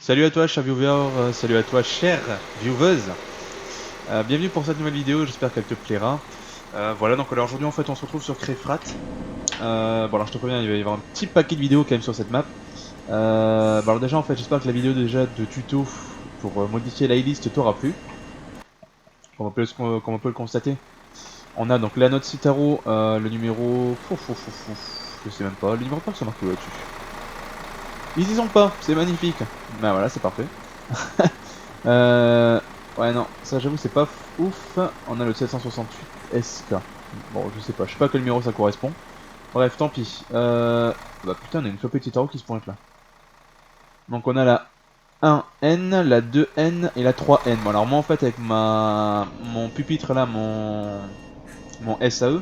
Salut à toi, cher viewer, salut à toi, chère vieweuse. Bienvenue pour cette nouvelle vidéo, j'espère qu'elle te plaira. Voilà, donc alors aujourd'hui en fait on se retrouve sur Crayfrat. Bon alors je te préviens, il va y avoir un petit paquet de vidéos quand même sur cette map. Bon alors déjà en fait j'espère que la vidéo déjà de tuto pour modifier la list t'aura plu. Comme on peut le constater. On a donc la note Citaro, le numéro... je sais même pas, le numéro pas que ça marque là-dessus. Ils y sont pas, c'est magnifique. Bah voilà, c'est parfait. Euh, ouais, non, ça j'avoue, c'est pas ouf. On a le 768 SK. Bon, je sais pas à quel numéro ça correspond. Bref, tant pis. Bah putain, on a une flopée de Citaro qui se pointe là. Donc on a la 1N, la 2N et la 3N. Bon, alors moi en fait, avec mon pupitre là, mon SAE,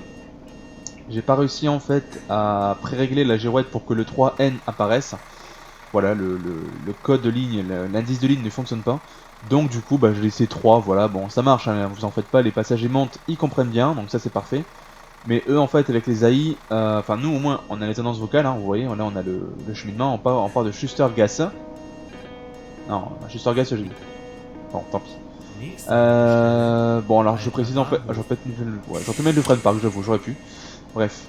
j'ai pas réussi en fait à pré-régler la girouette pour que le 3N apparaisse. Voilà, le code de ligne, l'indice de ligne ne fonctionne pas. Donc du coup, bah, j'ai laissé 3, voilà, bon, ça marche, hein, vous en faites pas, les passagers montent, ils comprennent bien, donc ça c'est parfait. Mais eux, en fait, avec les AI, enfin nous au moins, on a les tendances vocales, hein, vous voyez, là on a le cheminement, on part de Schuster-Gasse. Non, Schuster-Gasse, j'ai dit. Bon, tant pis. Bon, alors je précise en fait, j'aurais peut-être mettre le frein de parc, j'avoue, j'aurais pu. Bref,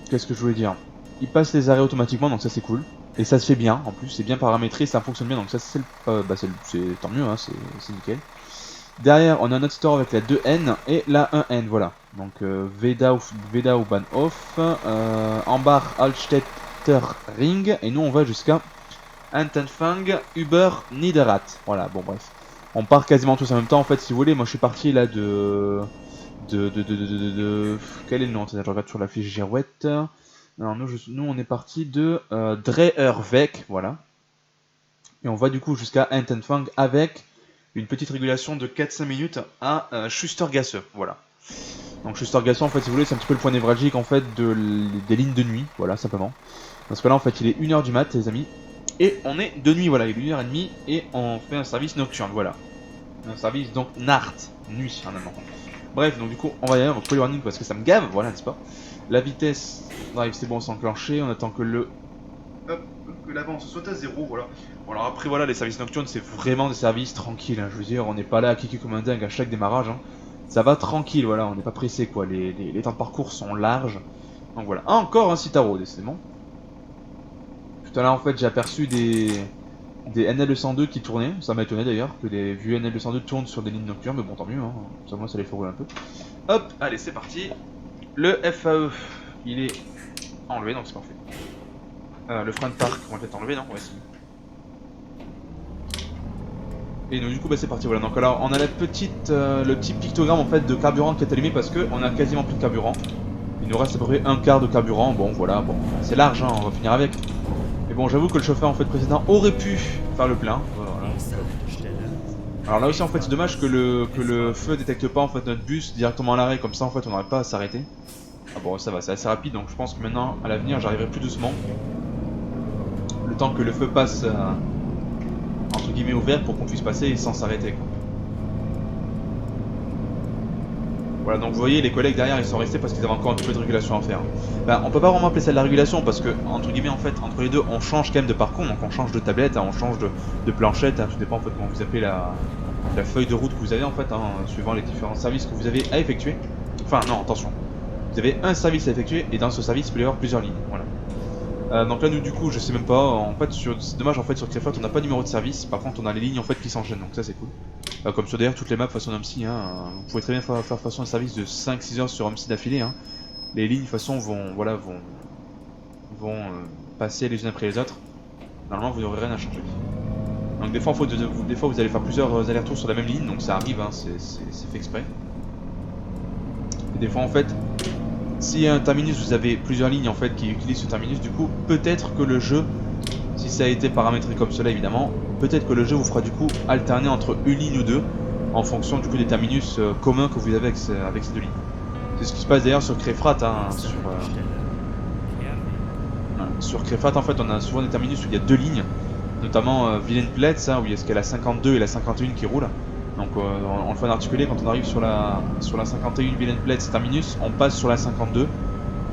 qu'est-ce que je voulais dire? Il passe les arrêts automatiquement, donc ça c'est cool. Et ça se fait bien, en plus, c'est bien paramétré, ça fonctionne bien, donc ça c'est tant mieux, hein, c'est nickel. Derrière, on a notre store avec la 2N et la 1N, voilà. Donc Veda ou Bahnhof, Ambar Altstädter Ring, et nous on va jusqu'à Antenfang Uber Niederrad. Voilà, bon bref. On part quasiment tous en même temps, en fait, si vous voulez, moi je suis parti là quel est le nom? Je regarde sur la fiche girouette. Alors nous on est parti de Dreherweg, voilà. Et on va du coup jusqu'à Entenfang avec une petite régulation de 4-5 minutes à Schustergasse, voilà. Donc Schustergasse en fait si vous voulez c'est un petit peu le point névralgique en fait des lignes de nuit, voilà simplement. Parce que là en fait il est 1h du mat les amis. Et on est de nuit, voilà, il est 1h30 et on fait un service nocturne, voilà. Un service donc Nacht, nuit en allemand. Bref, donc du coup, on va y aller, on va couper le warning parce que ça me gave, voilà, n'est-ce pas? La vitesse drive, c'est bon, c'est enclenché, on attend que que l'avance soit à 0, voilà. Bon, alors après, voilà, les services nocturnes, c'est vraiment des services tranquilles, hein, je veux dire, on n'est pas là à kicker comme un dingue à chaque démarrage, hein. Ça va tranquille, voilà, on n'est pas pressé, quoi, les temps de parcours sont larges. Donc voilà, encore un Citaro, décidément. Tout à l'heure, en fait, j'ai aperçu des NL202 qui tournaient, ça m'a étonné d'ailleurs, que des vieux NL202 tournent sur des lignes nocturnes, mais bon, tant mieux, hein. Ça, moi, ça les fait rouler un peu. Hop, allez, c'est parti. Le FAE, il est enlevé, donc c'est parfait. Le frein de parc, on va peut-être enlever, non? Ouais, si. Et donc du coup, bah, c'est parti, voilà. Donc alors, on a le petit pictogramme en fait de carburant qui est allumé parce qu'on a quasiment plus de carburant. Il nous reste à peu près un quart de carburant, bon voilà, bon, c'est large, hein, on va finir avec. Mais bon, j'avoue que le chauffeur en fait précédent aurait pu faire le plein. Voilà. Alors là aussi en fait c'est dommage que le feu détecte pas en fait notre bus directement à l'arrêt, comme ça en fait on n'aurait pas à s'arrêter. Ah bon ça va, c'est assez rapide donc je pense que maintenant à l'avenir j'arriverai plus doucement. Le temps que le feu passe entre guillemets au vert pour qu'on puisse passer sans s'arrêter. Voilà, donc vous voyez, les collègues derrière ils sont restés parce qu'ils avaient encore un petit peu de régulation à faire. Ben, on peut pas vraiment appeler ça de la régulation parce que, entre guillemets, en fait, entre les deux, on change quand même de parcours, donc on change de tablette, hein, on change de planchette, hein, tout dépend en fait comment vous appelez la feuille de route que vous avez en fait, hein, suivant les différents services que vous avez à effectuer. Enfin, non, attention. Vous avez un service à effectuer et dans ce service, il peut y avoir plusieurs lignes. Voilà. Donc là, nous, du coup, je sais même pas. En fait, c'est dommage, en fait, sur Crayfrat, on n'a pas de numéro de service. Par contre, on a les lignes en fait qui s'enchaînent, donc ça c'est cool. Comme sur d'ailleurs toutes les maps façon OMSI, hein, vous pouvez très bien faire façon un service de 5-6 heures sur OMSI d'affilée. Hein. Les lignes de façon vont passer les unes après les autres. Normalement, vous n'aurez rien à changer. Donc des fois, vous allez faire plusieurs allers-retours sur la même ligne, donc ça arrive, hein, c'est fait exprès. Et des fois, en fait, s'il y a un terminus, vous avez plusieurs lignes en fait qui utilisent ce terminus. Du coup, peut-être que le jeu, si ça a été paramétré comme cela évidemment, peut-être que le jeu vous fera du coup alterner entre une ligne ou deux en fonction du coup des terminus communs que vous avez avec ces deux lignes. C'est ce qui se passe d'ailleurs sur Crayfrat, hein, sur Crayfrat en fait on a souvent des terminus où il y a deux lignes, notamment Villenplatz, hein, où il y a la 52 et la 51 qui roulent. Donc on le fait en articulé, quand on arrive sur la 51 Villenplatz terminus, on passe sur la 52,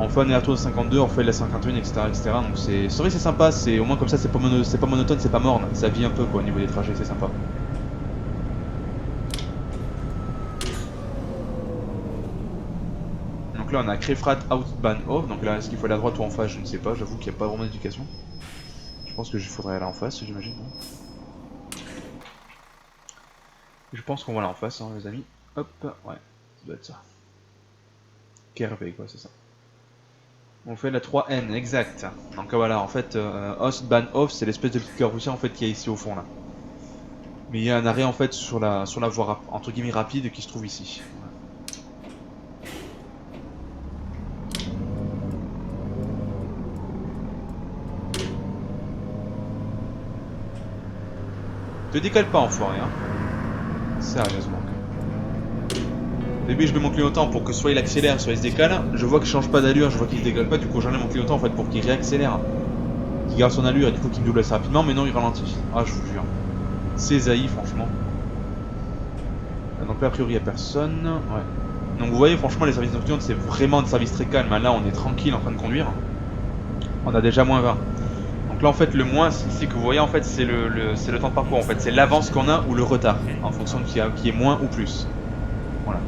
On fait un aller-retour de 52, on fait la 51, etc. etc. Donc c'est vrai que c'est sympa, c'est au moins comme ça c'est pas, pas monotone, c'est pas morne, ça vit un peu quoi au niveau des trajets, c'est sympa. Donc là on a Krefrat Outbahnhof, donc là est-ce qu'il faut aller à droite ou en face, je ne sais pas, j'avoue qu'il n'y a pas vraiment d'éducation. Je pense que il faudrait aller en face, j'imagine. Je pense qu'on va aller en face, hein, les amis. Hop, ouais, ça doit être ça. Kervé quoi, c'est ça. On fait la 3N, exact. Donc voilà, en fait, Ostbahnhof, c'est l'espèce de petite gare routière en fait qui est ici au fond là. Mais il y a un arrêt en fait sur la voie entre guillemets rapide qui se trouve ici. Voilà. Te décale pas enfoiré, hein. Sérieusement. Au début je mets mon clignotant pour que soit il accélère, soit il se décale. Je vois qu'il change pas d'allure, je vois qu'il se décale pas, du coup j'enlève mon clignotant en fait pour qu'il réaccélère. Qu'il garde son allure et du coup qu'il me double assez rapidement, mais non il ralentit. Ah je vous jure. C'est Zaï franchement. Donc là a priori il n'y a personne. Ouais. Donc vous voyez franchement les services nocturnes c'est vraiment des services très calmes. Là on est tranquille en train de conduire. On a déjà moins 20. Donc là en fait le moins ici que vous voyez en fait c'est le temps de parcours en fait. C'est l'avance qu'on a ou le retard. En fonction de qui est moins ou plus. Voilà.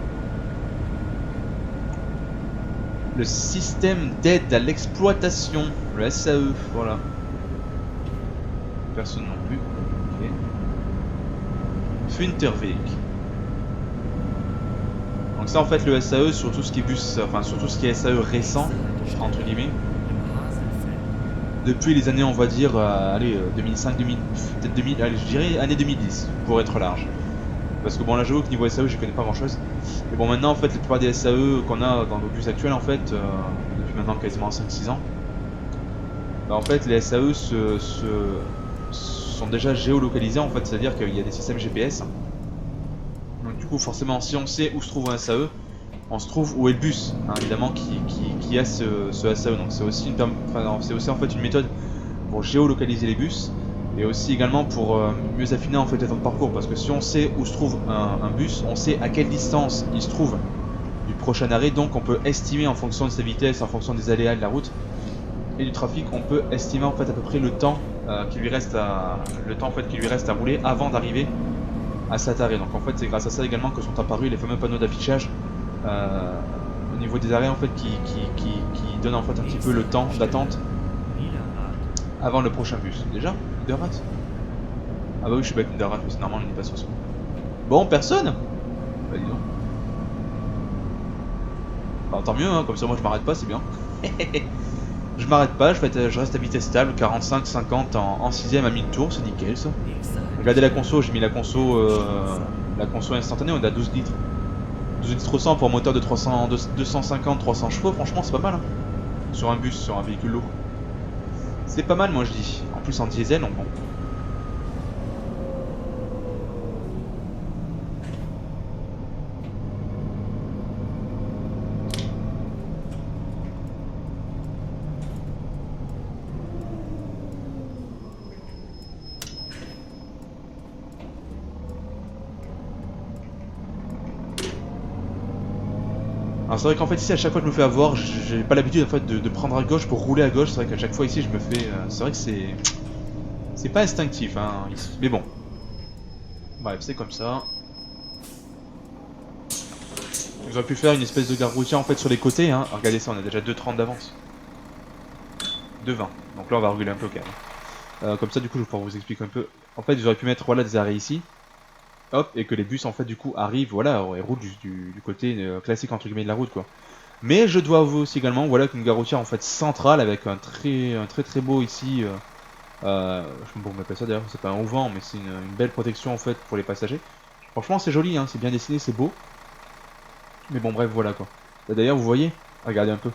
Le système d'aide à l'exploitation. Le SAE. Voilà. Personne non plus. Ok. Funterweg. Donc ça en fait le SAE sur tout ce qui est bus, enfin sur tout ce qui est SAE récent, entre guillemets. Depuis les années on va dire, allez 2005, 2000, peut-être 2000, allez je dirais année 2010 pour être large. Parce que bon là j'avoue que niveau SAE je connais pas grand chose. Et bon maintenant en fait la plupart des SAE qu'on a dans nos bus actuels en fait, depuis maintenant quasiment 5-6 ans, bah, en fait les SAE sont déjà géolocalisés en fait, c'est-à-dire qu'il y a des systèmes GPS. Donc du coup forcément si on sait où se trouve un SAE, on se trouve où est le bus, hein, évidemment qui a ce SAE. Donc c'est aussi, aussi en fait une méthode pour géolocaliser les bus et aussi également pour mieux affiner en fait les temps de parcours, parce que si on sait où se trouve un bus, on sait à quelle distance il se trouve du prochain arrêt, donc on peut estimer en fonction de sa vitesse, en fonction des aléas de la route et du trafic, on peut estimer en fait à peu près le temps qui lui reste à rouler avant d'arriver à cet arrêt. Donc en fait c'est grâce à ça également que sont apparus les fameux panneaux d'affichage au niveau des arrêts en fait qui donnent en fait un petit peu le temps d'attente avant le prochain bus. Déjà Niederrad. Ah bah oui je suis avec Niederrad, mais c'est normal on n'y passe aussi. Bon personne. Bah dis donc. Bah tant mieux hein, comme ça moi je m'arrête pas, c'est bien. Je m'arrête pas, je reste à vitesse stable, 45-50 en 6ème à 1000 tours, c'est nickel ça. Regardez la conso, j'ai mis la conso instantanée, on est à 12 litres. 12 litres au 100 pour un moteur de 250-300 chevaux, franchement c'est pas mal hein. Sur un bus, sur un véhicule lourd. C'est pas mal moi je dis. En plus en diesel, donc bon. Alors c'est vrai qu'en fait ici à chaque fois je me fais avoir, j'ai pas l'habitude en fait de prendre à gauche pour rouler à gauche, c'est vrai qu'à chaque fois ici je me fais... c'est vrai que c'est pas instinctif hein, ici. Mais bon. Bref, c'est comme ça. J'aurais pu faire une espèce de gare routière en fait sur les côtés hein. Alors, regardez ça, on a déjà 2,30 d'avance. 2,20. Donc là on va reculer un peu quand même. Comme ça du coup je vais pouvoir vous expliquer un peu. En fait j'aurais pu mettre voilà des arrêts ici. Hop, et que les bus en fait du coup arrivent, voilà, et roulent du côté classique entre guillemets de la route quoi. Mais je dois avouer aussi également, voilà, qu'une gare routière en fait centrale avec un très beau ici, je sais pas comment on appelle ça d'ailleurs, c'est pas un auvent, mais c'est une belle protection en fait pour les passagers. Franchement c'est joli, hein, c'est bien dessiné, c'est beau. Mais bon bref voilà quoi. D'ailleurs vous voyez, regardez un peu.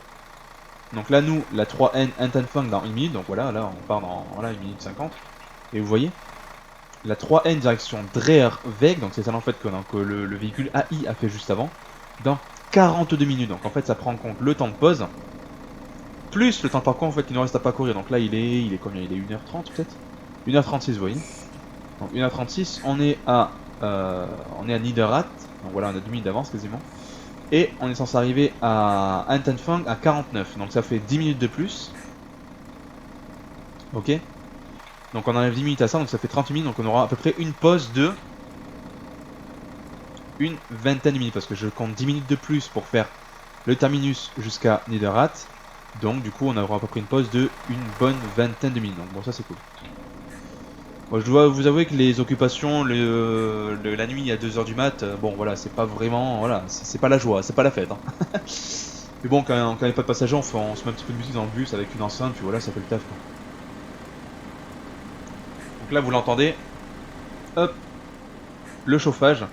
Donc là nous, la 3N Intenfang dans 1 minute, donc voilà, là on part dans voilà, 1 minute 50. Et vous voyez, la 3N direction Dreerweg, donc c'est ça en fait que le véhicule AI a fait juste avant, dans 42 minutes. Donc en fait ça prend en compte le temps de pause, plus le temps de parcours en fait qu'il nous reste à parcourir. Donc là il est combien? Il est 1h30 peut-être 1h36 vous voyez. Donc 1h36, on est à Niederrad, donc voilà on a 2 minutes d'avance quasiment. Et on est censé arriver à Antenfang à 49. Donc ça fait 10 minutes de plus. Ok. Donc on enlève 10 minutes à ça, donc ça fait 30 minutes. Donc on aura à peu près une pause de une vingtaine de minutes. Parce que je compte 10 minutes de plus pour faire le terminus jusqu'à Niederrat. Donc du coup on aura à peu près une pause de une bonne vingtaine de minutes. Donc bon, ça c'est cool. Moi je dois vous avouer que les occupations, la nuit à 2h du mat, bon voilà, c'est pas vraiment, voilà, c'est pas la joie, c'est pas la fête. Hein. Mais bon, quand il n'y a pas de passagers, on se met un petit peu de musique dans le bus avec une enceinte, puis voilà, ça fait le taf. Quoi. Donc là, vous l'entendez, hop, le chauffage.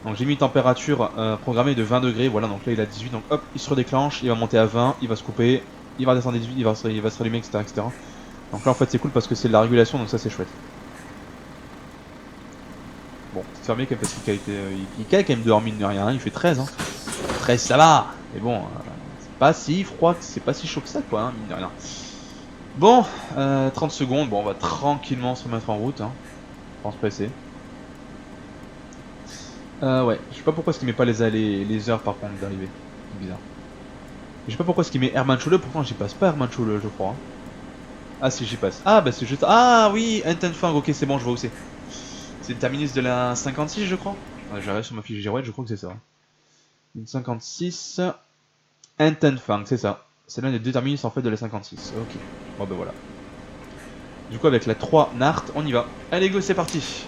Donc j'ai mis une température programmée de 20 degrés, voilà, donc là il a 18, donc hop, il se redéclenche, il va monter à 20, il va se couper, il va descendre à 18, il va se rallumer, etc., etc. Donc là en fait c'est cool parce que c'est de la régulation, donc ça c'est chouette. Bon, c'est fermé quand même parce qu'il cale quand même dehors mine de rien, il fait 13 hein. 13 ça va. Mais bon, c'est pas si froid, c'est pas si chaud que ça quoi, hein, mine de rien. Bon, 30 secondes, bon on va tranquillement se remettre en route, hein, sans se presser. Ouais, je sais pas pourquoi est-ce qu'il met pas les heures par contre d'arrivée, c'est bizarre. Je sais pas pourquoi est-ce qu'il met Hermann Schule, pourtant j'y passe pas Hermann Schule je crois. Hein. Ah si j'y passe, ah bah c'est juste, ah oui, Entenfang, ok c'est bon je vois où c'est. C'est le terminus de la 56 je crois. Ouais, j'arrive sur ma fiche girouette, je crois que c'est ça. Une 56, Entenfang, c'est ça. C'est l'un des deux terminus en fait de la 56, ok. Bon ben voilà. Du coup avec la 3 Nart, on y va. Allez go, c'est parti.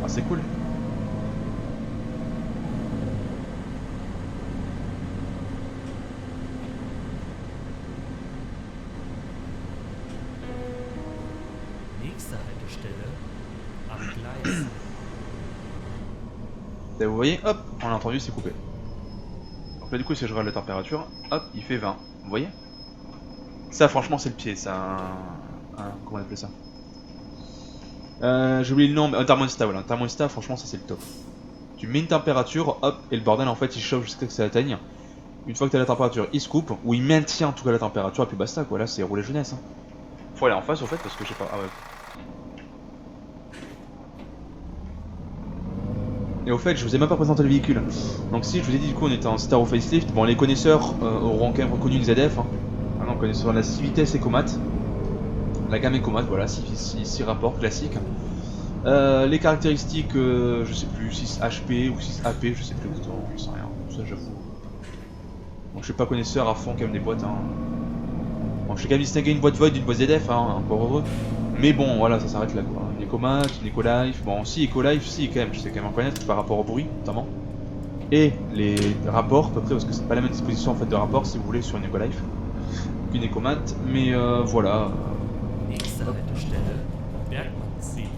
Ah c'est cool. Nächste Haltestelle am Gleis. Vous voyez, hop, on l'a entendu, c'est coupé. Donc là du coup si je regarde la température, hop, il fait 20. Vous voyez? Ça franchement c'est le pied, ça. Comment on appelle ça? J'ai oublié le nom, mais un thermostat, voilà. Un thermostat, franchement ça c'est le top. Tu mets une température, hop, et le bordel en fait il chauffe jusqu'à ce que ça atteigne. Une fois que tu as la température, il se coupe, ou il maintient en tout cas la température, et puis basta quoi, là c'est rouler jeunesse. Hein. Faut aller en face au fait parce que je sais pas. Ah ouais. Et au fait, je vous ai même pas présenté le véhicule. Donc si je vous ai dit du coup on était en Star of Facelift, bon les connaisseurs auront quand même reconnu le ZF. Hein. Ah non, on connaît sur la 6 vitesses Ecomat. La gamme Ecomat, voilà, 6 rapports classiques. Les caractéristiques, je sais plus, 6 HP ou 6 AP, je sais plus exactement, je sais rien, ça j'avoue. Bon, je suis pas connaisseur à fond quand même des boîtes. Hein. Bon, je sais quand même distinguer une boîte Void d'une boîte ZF, hein, encore heureux. Mais bon, voilà, ça s'arrête là quoi. Une Ecomat, une Ecolife, bon si Ecolife, si quand même, je sais quand même en connaître par rapport au bruit notamment. Et les rapports à peu près, parce que c'est pas la même disposition en fait de rapport si vous voulez sur une Ecolife qu'une Ecomat, mais voilà. Nächste Haltestelle Bergmannssiedlung.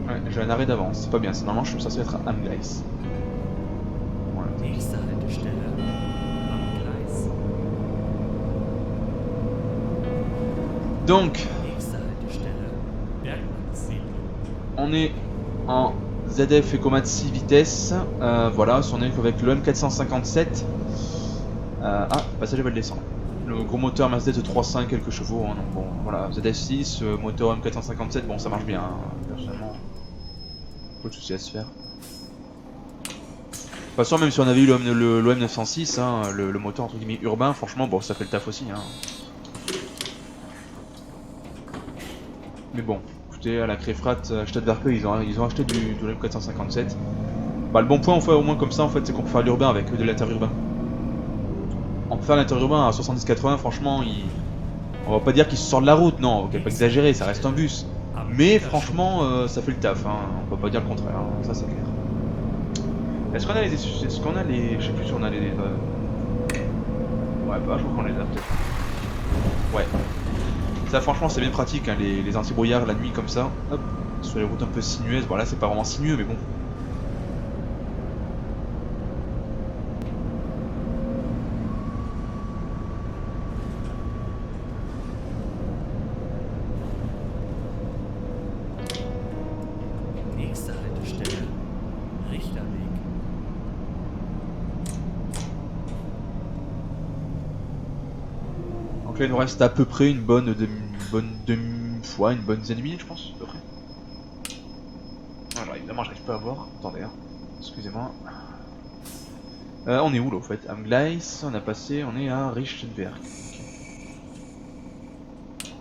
Ouais, j'ai un arrêt d'avance, c'est pas bien, c'est normalement je suis censé être à Amgleis. Voilà. Nächste Haltestelle am Gleis. Donc, Nächste Haltestelle Bergmannssiedlung. on est en ZF Ecomat 6 vitesses, voilà, on est avec le M457. Ah, le passager va le descendre. Le gros moteur Mercedes de 3.5 quelques chevaux, hein, donc bon, voilà, ZF6, moteur M457, bon ça marche bien, hein, personnellement. Pas de soucis à se faire. De toute façon, même si on avait eu le M906, hein, le moteur entre guillemets urbain, franchement, bon, ça fait le taf aussi. Hein. Mais bon, écoutez, à la Créfrat, Stadtwerke, ils ont acheté du M457. Bah, le bon point, au moins comme ça, en fait, c'est qu'on peut faire l'urbain avec de l'interurbain. On peut faire l'interurbain à 70-80, franchement, on va pas dire qu'il se sort de la route, non, on va pas exagérer, ça reste un bus. Mais franchement, ça fait le taf, hein. On peut pas dire le contraire, hein. Ça c'est clair. Est-ce qu'on a les. Est-ce qu'on a les. Je sais plus si on a les. Ouais, bah je crois qu'on les a peut-être. Ouais. Ça franchement c'est bien pratique, hein, les anti-brouillards la nuit comme ça. Hop. Sur les routes un peu sinueuses. Bon là c'est pas vraiment sinueux mais bon. Nächste Haltestelle Richterweg. Donc là il nous reste à peu près une bonne une bonne dizaine de minutes je pense, à peu près. Alors évidemment j'arrive pas à voir, attendez hein, excusez-moi. On est où là au fait? Am Gleis, on a passé, on est à Richtenberg. Okay.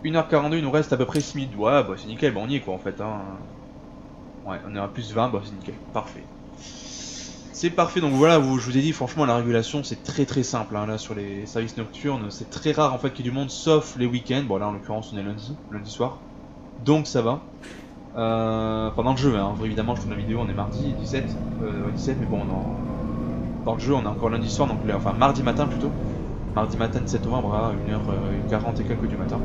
1h42, il nous reste à peu près 6 minutes. Ouais bah c'est nickel, bah on y est quoi en fait hein. Ouais, on est à plus 20, bah c'est nickel, parfait. C'est parfait, donc voilà, je vous ai dit, franchement, la régulation, c'est très simple, hein, là, sur les services nocturnes, c'est très rare, en fait, qu'il y ait du monde, sauf les week-ends, bon, là, en l'occurrence, on est lundi soir, donc ça va. Pendant le jeu, hein, évidemment, je tourne la vidéo, on est mardi 17, mais bon, dans le jeu, on est encore lundi soir, donc, enfin, mardi matin, plutôt, mardi matin 17 novembre, à 1h40 et quelques du matin.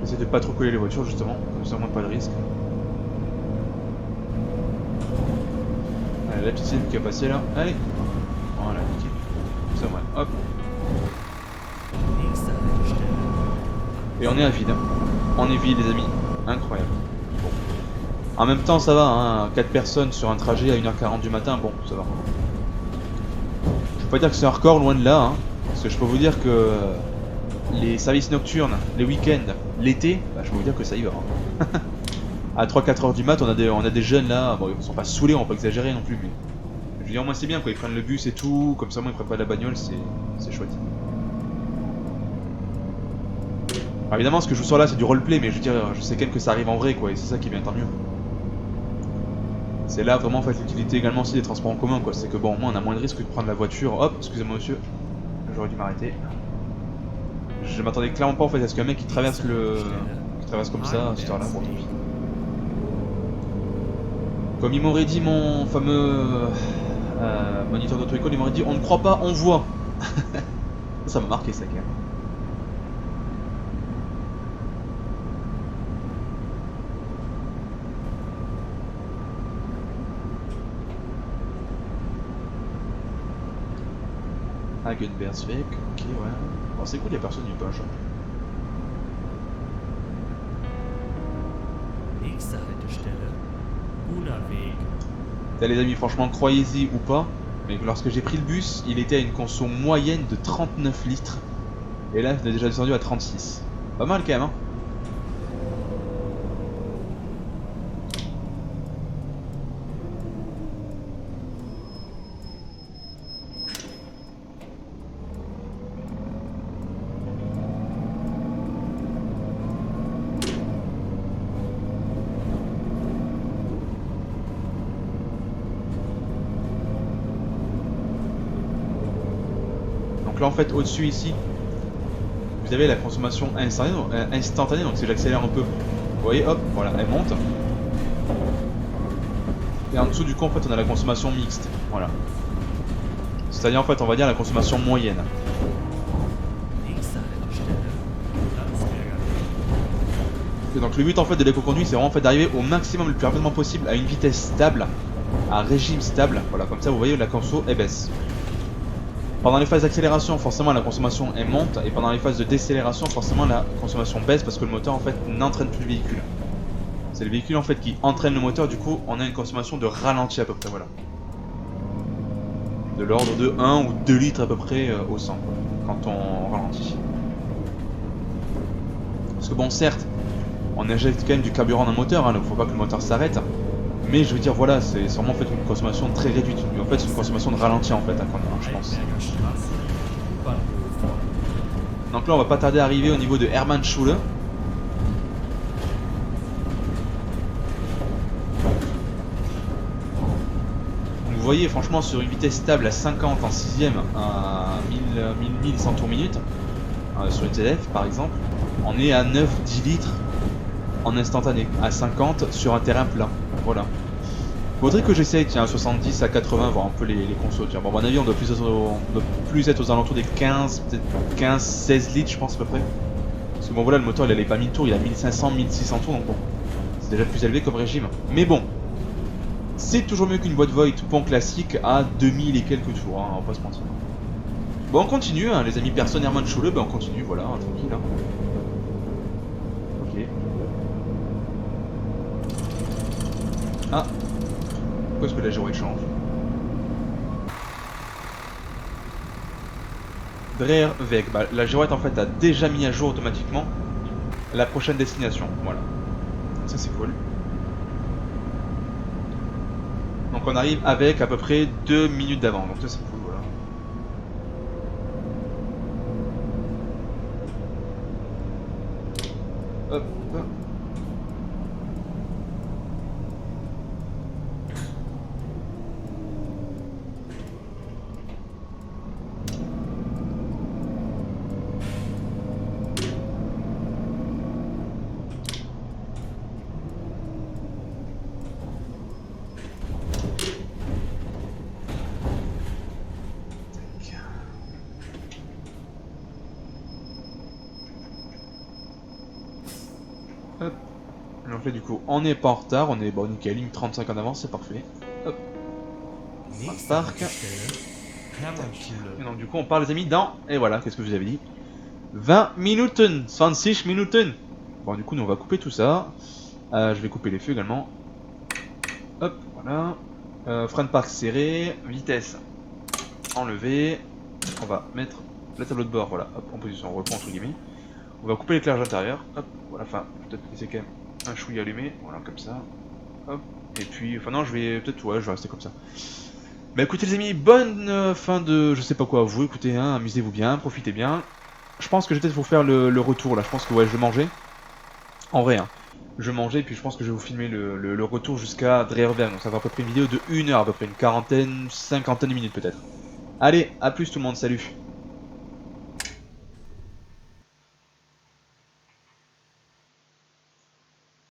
J'essaie de pas trop coller les voitures justement, comme ça au moins pas de risque. Allez, la petite scène qui a passé là, allez. Voilà, nickel. Ça ouais, hop. Et on est à vide. On est vide les amis, incroyable. Bon. En même temps ça va, hein, 4 personnes sur un trajet à 1h40 du matin, bon ça va. Je peux pas dire que c'est un record, loin de là, hein, parce que je peux vous dire que les services nocturnes, les week-ends, l'été, bah, je peux vous dire que ça y va. Hein. À 3-4 heures du mat, on a des jeunes là, bon ils sont pas saoulés, on va pas exagérer non plus, mais je veux dire, moi c'est bien quoi, ils prennent le bus et tout, comme ça moi ils prennent pas la bagnole, c'est chouette. Alors, évidemment ce que je vous sors là c'est du roleplay, mais je veux dire, je sais quand même que ça arrive en vrai quoi, et c'est ça qui est bien, tant mieux. C'est là vraiment en fait l'utilité également aussi des transports en commun quoi, c'est que bon, au moins on a moins de risque que de prendre la voiture, hop, excusez-moi monsieur, j'aurais dû m'arrêter. Je m'attendais clairement pas en fait à ce qu'un mec qui traverse comme ça à cette heure là, bon tant pis. Comme il m'aurait dit mon fameux moniteur d'auto-école, il m'aurait dit on ne croit pas, on voit. Ça m'a marqué ça quand même. Hagenbersweg, ok ouais. Bon, c'est cool, y'a personne, il y a pas un shop. T'as les amis, franchement, croyez-y ou pas, mais lorsque j'ai pris le bus, il était à une conso moyenne de 39 litres. Et là, il est déjà descendu à 36. Pas mal quand même, hein. Donc là en fait au-dessus ici, vous avez la consommation instantanée, donc si j'accélère un peu, vous voyez hop, voilà, elle monte. Et en dessous du coup en fait on a la consommation mixte, voilà. C'est-à-dire en fait on va dire la consommation moyenne. Et donc le but en fait de l'éco-conduite c'est vraiment en fait d'arriver au maximum le plus rapidement possible à une vitesse stable, à régime stable, voilà, comme ça vous voyez la conso elle baisse. Pendant les phases d'accélération, forcément la consommation elle monte, et pendant les phases de décélération, forcément la consommation baisse parce que le moteur en fait n'entraîne plus le véhicule. C'est le véhicule en fait qui entraîne le moteur, du coup on a une consommation de ralenti à peu près, voilà. De l'ordre de 1 ou 2 litres à peu près au 100 quoi, quand on ralentit. Parce que bon certes, on injecte quand même du carburant dans le moteur, hein, donc faut pas que le moteur s'arrête. Mais je veux dire voilà, c'est vraiment en fait une consommation très réduite. En fait c'est une consommation de ralenti en fait, hein, je pense. Donc là on va pas tarder à arriver au niveau de Hermannschule. Vous voyez franchement sur une vitesse stable à 50 en 6ème à 1100 tours minute, sur une ZF par exemple, on est à 9-10 litres en instantané, à 50 sur un terrain plat, voilà. Faudrait que j'essaye, tiens, 70 à 80, voir un peu les consos, tiens. Bon, à mon avis on doit plus être aux alentours des 15, peut-être 15-16 litres je pense à peu près. Parce que bon voilà, le moteur il allait pas 1000 tours, il a 1500-1600 tours, donc bon, c'est déjà plus élevé comme régime. Mais bon, c'est toujours mieux qu'une boîte Voigt pont classique à 2000 et quelques tours, hein, on va pas se mentir. Bon, on continue, hein, les amis, personne Hermann-Schule, ben on continue, voilà, hein, tranquille. Hein. Ok. Ah. Pourquoi est-ce que la girouette change? Dreerweg, bah, la girouette en fait a déjà mis à jour automatiquement la prochaine destination, voilà. Ça c'est cool. Donc on arrive avec à peu près 2 minutes d'avance, donc ça c'est cool, voilà. Hop, hop. Hop. Donc là du coup on n'est pas en retard, on est bon nickel, ligne 35 en avance, c'est parfait. Hop. Nächste Parc. Haltestelle, Hermannschule. Et donc du coup on part les amis dans, et voilà, qu'est-ce que je vous avais dit, 20 Minuten, 26 Minuten. Bon du coup nous on va couper tout ça. Je vais couper les feux également. Hop, voilà. Frein de parc serré, vitesse enlevée. On va mettre le tableau de bord, voilà, hop, en position repos entre guillemets. On va couper l'éclairage intérieur, hop, voilà, enfin, peut-être laisser quand même un chouïa allumé, voilà, comme ça. Hop, et puis, enfin non, je vais peut-être, ouais, je vais rester comme ça. Bah écoutez les amis, bonne fin de, je sais pas quoi à vous, écoutez, hein, amusez-vous bien, profitez bien. Je pense que je vais peut-être vous faire le retour là, je pense que ouais, je vais manger. En vrai, hein. Je vais manger, puis je pense que je vais vous filmer le retour jusqu'à Dreerberg. Donc ça va à peu près une vidéo de 1 heure, à peu près une quarantaine, cinquantaine de minutes peut-être. Allez, à plus tout le monde, salut.